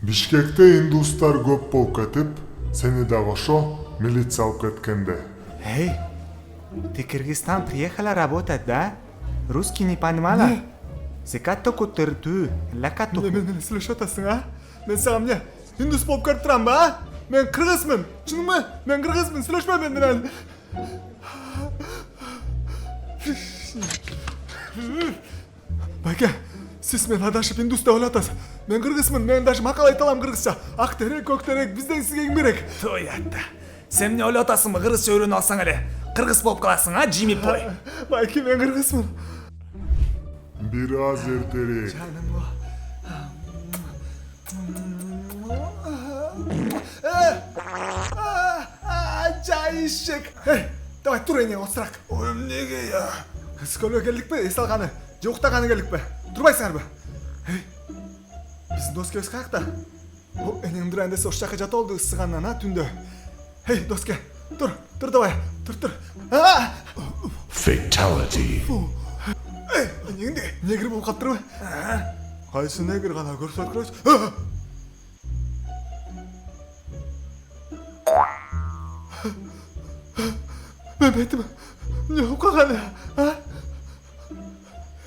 Бишкекте индустар көп болуп кетип, сени да кошо милиция алып кеткенде. Эй, ты Кыргызстан приехала работать, да? Русский не понимала? Зекатто кутырту, лакату. Мені сөйлешіп атасың, а? Мен саған не, индус болып көріп тұрам ба, а? Мен қырғызмын, шының ма? Мен қырғызмын, сөйлешпе менен. Байке, сіз мен адашып индус деп ойлатасыз. Мен қырғызмын, мен даже мақал айта аламын қырғызша. Ақ терек, көк терек, бізден сізге еңбек. Той атта. Сен не ойлатасың ба, қырғызша үйреніп алсаң әле? Қырғыз болып қаласың, а, Джимми Пой? Байке, мен қырғызмын. Бир аз эртерээк. Жай ішек. Давай тұр ене, осырақ. Ойым неге я? Скөлге келдік пе, ес алғаны? Жоқтағаны келдік пе? Тұрбайсыңар ба? Біздің доске өз қақта. Енің дұрайындасы ош жаққа жаты олды ұсығаннан, а, түнді. Доске, тұр давай, тұр. Fatality. Енеңде, негір болып қаптыр ба? Қайсы негір ғана көрсет көрсет. Мен бетім, не болып қалғаны, а?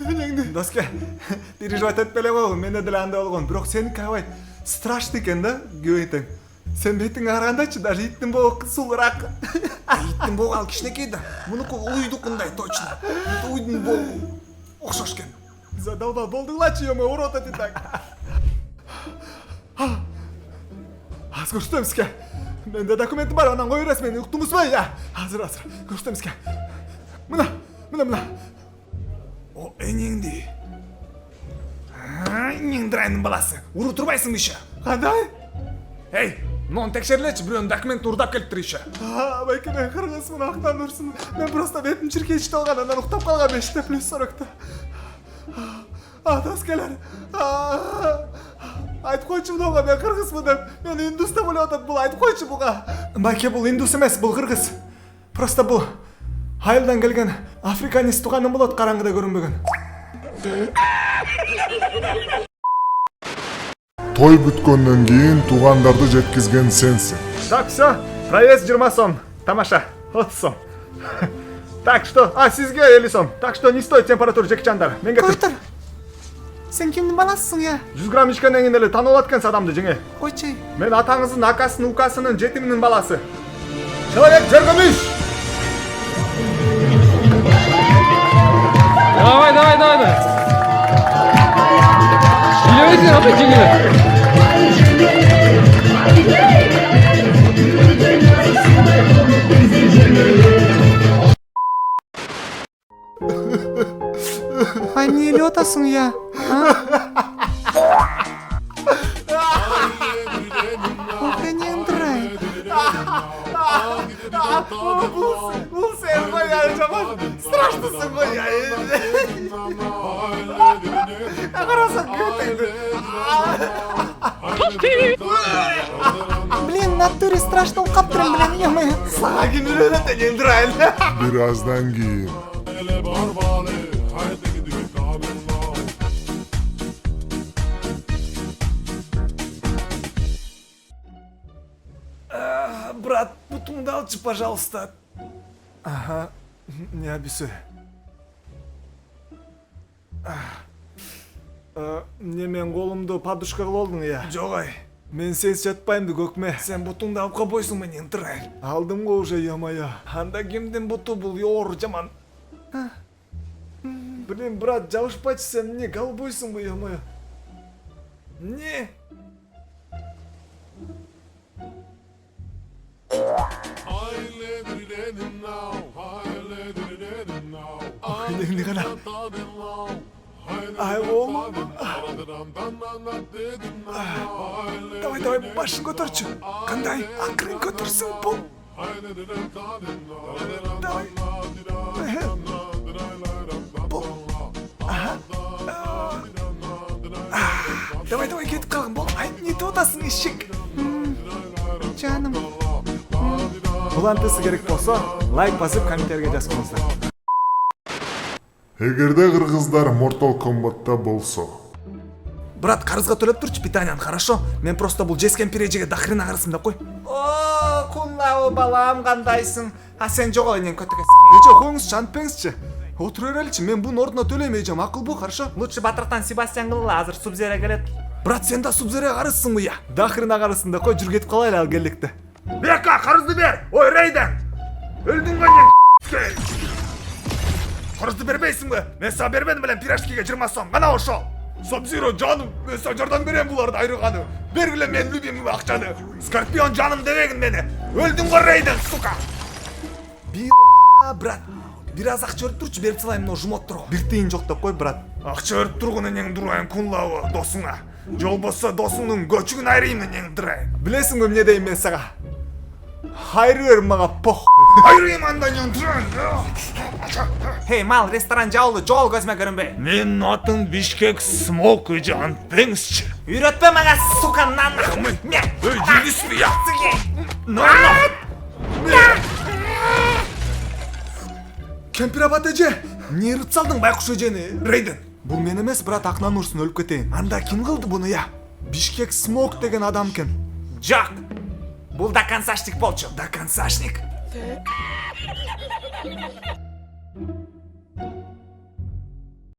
Енеңде. Доске, переживать етпеле ғой, мен де анда болған. Бірақ сені кавай, страшный екен да, көйтің. Сен бетің ағарғандайшы, даже иттің бол сұлырақ. Иттің бол ал кішінекейді. Мұныкі ұйдықындай, точно. Ұйдың бол ұқсаш кен. Задалбал болдыңлачы, ема урод еті так. Аз көрсетемізге. Менде документі бар, анан қой өрес, мені ұқтыңыз ба, я? Азыр, көрсетемізге. Мына. О, енеңді. Енең дырайының баласы. Ұру тұрбайсың бейші. Қандай? Эй, мон текшерлечі, біреуін документін ұрдап келіп тұр еші. Байке, мен қырғызмын, ақтан ұрсын. Мен просто бетім чіркешті алған, анан ұқтап қалған 5 плюс 40-та. Доскелер. Айтып қойшы бұға, мен қырғызмын деп. Мен индус деп ойлап атады, бұл айтып қойшы бұға. Байке, бұл индус емес, бұл қырғыз. Просто бұл айылдан келген африканист туғаным болады, қараңғыда көрінбеген. Той бүткөндөн кийин туугандарды жеткизген сенсиң. Так, все, проезд 20 сом, тамаша, 30 сом. Так что, сизге 50 сом. Так что не стоит температура жекчандар. Мен кетир. Көтір, сен кімдің баласысың, я? 100 грамм ішкеннен кейін эле танып алат экенсиз адамды жеңе. Қойчай. Мен атаңыздын акасынын укасынын жетиминин баласы. Человек Жергомиш. Давай. Билебейсің, опять жеңілі. Ай, не елетасың, я? Енең дұрай. Бұл сен ғой, я жаман. Страшнысың ғой, я. Қарасаң көтіңді. Блин, натуре страшно қаптырым, блин, емай. Саға кенірен енең дұрайын. Бир аздан кийин Брат, бутыңды алшы, пожалуйста. Ага, не обессудь. Не мен қолымды подушка қылып алдың, я? Жоқ ай. Мен сез жатпаймды, көкме. Сен бутыңды алып қойсың, мен ентірай. Алдым ғой уже, ямая. Анда кемден буту бұл йор жаман. Блин, брат, жабышпайшы, сен не голубойсың ғой, ямая. Не? Не ғана. Ай, оğlum. Давай, башын көтерші. Қандай? Ақырын көтерсің бұл. Давай. Бұл. Давай, кетіп қалғын бұл. Ай, не тұтасың, ешік. Жаным. Бұлантысы керек болса, лайк басып комменттерге жазыңыздар. эгерде кыргыздар Mortal Kombat'та болсо Брат, қарызға төлеп тұрчу питанияны, хорошо? Мен просто бұл жескемпир эжеге дохрена қарызым деп қой. О, кунлау балам қандайсың? А сен жоғал енен көтігі Эже, қойыңыз, жанытпеңізші. Отыр береличи, мен бұның ордуна төлейм эжем, акыл бу, хорошо? Лучше батырақтан Себастьян қылла, азыр Субзера келет. Брат, сен да Субзереге қарызсың бу я. Дохрена қарызсың да, қой, жүр кетіп қалайлы ал келдікті. Бека, қарызды бер! Ой, Рейден! Өлдің ба не? Қарызды бербейсің бі? Мен саған бермедім білем пирожкиге 20 сом, ғана ошол. Субзиро, жаным, мен саған жардам берем бұларды айрығаны. Бергіле мен любимым ақшаны. Скорпион жаным демегін мені. Өлдің ғой Рейден, сука! Била, брат. Бираз акча өріп тұрчу, беріп салайым, но жұмот тұрғы. Бір тиын жоқ деп қой, брат. Ақша өріп тұрғын енең дұрайын күнлауы досыңа. Жол болса досыңның көчігін айрайым енең дұрайын. Білесің бе, не деймін мен саға? Хайры бер маға пох. Айрайым анда енең дұрайын. Хей, мал, ресторан жаулы, жол көзіме көрінбе. Мен атым Бишкек Смок жан пеңсші. Үйретпе мага, сука, нанна. Мен. Өй, жегіспі я. Кемпир абат эже, не ырыт салдың байкуш эжени? Рейден. Бұл мен емес, брат, Акнан ұрсын өліп кетейін. Анда кім қылды бұны я? Бишкек Смок деген адам кен. Жоқ. Бұл да консашник болчу. Да консашник.